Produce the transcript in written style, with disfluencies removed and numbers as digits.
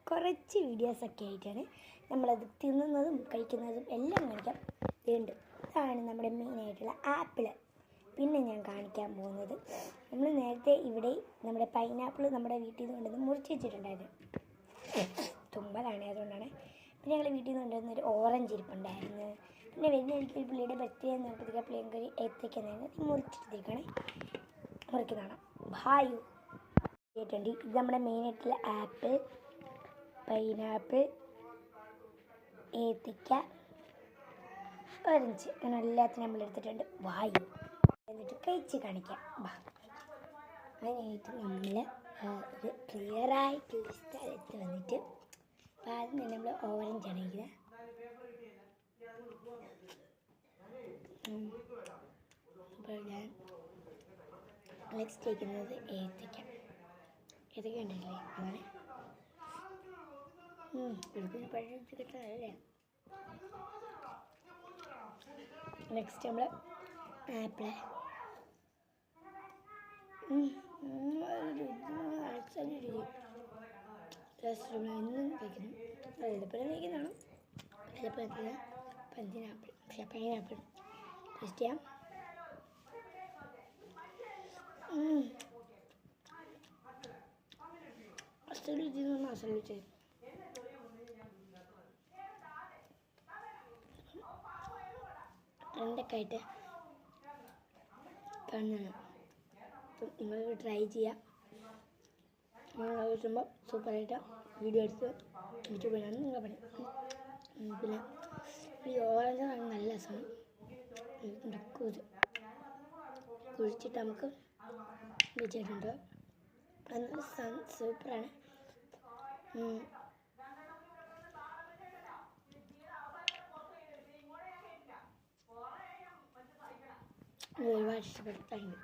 കുറച്ച് വീഡിയോസൊക്കെ ആയിട്ടാണ് നമ്മളത് തിന്നുന്നതും കഴിക്കുന്നതും എല്ലാം കാണിക്കാം. ഉണ്ട്, ഇതാണ് നമ്മുടെ മെയിനായിട്ടുള്ള ആപ്പിൾ. പിന്നെ ഞാൻ കാണിക്കാൻ പോകുന്നത്, നമ്മൾ നേരത്തെ ഇവിടെ നമ്മുടെ പൈനാപ്പിൾ നമ്മുടെ വീട്ടിൽ നിന്ന് കൊണ്ടുവന്ന് മുറിച്ച് വെച്ചിട്ടുണ്ടായിരുന്നു. തുമ്പലാണ്, അതുകൊണ്ടാണ്. പിന്നെ ഞങ്ങൾ വീട്ടിൽ നിന്ന് കൊണ്ടുവന്നൊരു ഓറഞ്ച് ഇരിപ്പുണ്ടായിരുന്നു. പിന്നെ വരുന്ന എനിക്ക് ഒരു പുള്ളിയുടെ ബർത്ത്ഡേ എന്ന് പറഞ്ഞപ്പോഴത്തേക്ക് പുള്ളിയൊക്കെ ഒരു ഏത്തയ്ക്കുണ്ടായിരുന്നു. മുറിച്ചിട്ടേക്കാണ് മുറിക്കുന്നതാണ്. ഭായു ചെയ്തിട്ടുണ്ട്. ഇത് നമ്മുടെ മെയിനായിട്ടുള്ള ആപ്പിൾ, പൈനാപ്പിൾ, ഏത്തയ്ക്ക, ഓറഞ്ച്, അങ്ങനെ എല്ലാത്തിനും നമ്മൾ എടുത്തിട്ടുണ്ട്. വായു എന്നിട്ട് കഴിച്ച് കാണിക്കാം. അതിനായിട്ട് നമ്മൾ ഒരു ക്ലിയറായിട്ടുള്ള സ്ഥലത്ത് വന്നിട്ട് ആദ്യം തന്നെ നമ്മൾ ഓറഞ്ച് ആണെങ്കിൽ അപ്പോൾ ഞാൻ നെക്സ്റ്റ് കഴിക്കുന്നത് ഏത്തയ്ക്ക. ഏത്തയ്ക്ക ഉണ്ടല്ലേ, അങ്ങനെ പഴച്ച് കിട്ടാനല്ലേ. നെക്സ്റ്റ് നമ്മൾ ആപ്പിൾ. എന്നും കഴിക്കുന്നു, വെള്ളപ്പഴം കഴിക്കുന്നതാണ്. വെള്ളപ്പഴത്തിൽ പഞ്ചാപ്പിൾ, പക്ഷേ പൈനാപ്പിൾ ടേസ്റ്റ് ചെയ്യാം. അസൽ രുചി എന്ന് പറഞ്ഞാൽ അസൽ രുചി. രണ്ടൊക്കെ ആയിട്ട് കാണുന്നതാണ്. അപ്പം നിങ്ങൾ ട്രൈ ചെയ്യുക. നിങ്ങൾ കിട്ടുമ്പോൾ സൂപ്പറായിട്ട് വീഡിയോ എടുത്ത് യൂട്യൂബിലാണ് നിങ്ങളെ പണി. പിന്നെ ഈ ഓറഞ്ച് നല്ല രസമാണ്. കുഴിച്ചിട്ട് നമുക്ക് വെച്ചിട്ടുണ്ട്. അത് സൂപ്പറാണ്. ഒരുപാട് ഇഷ്ടപ്പെട്ടു. Thank you.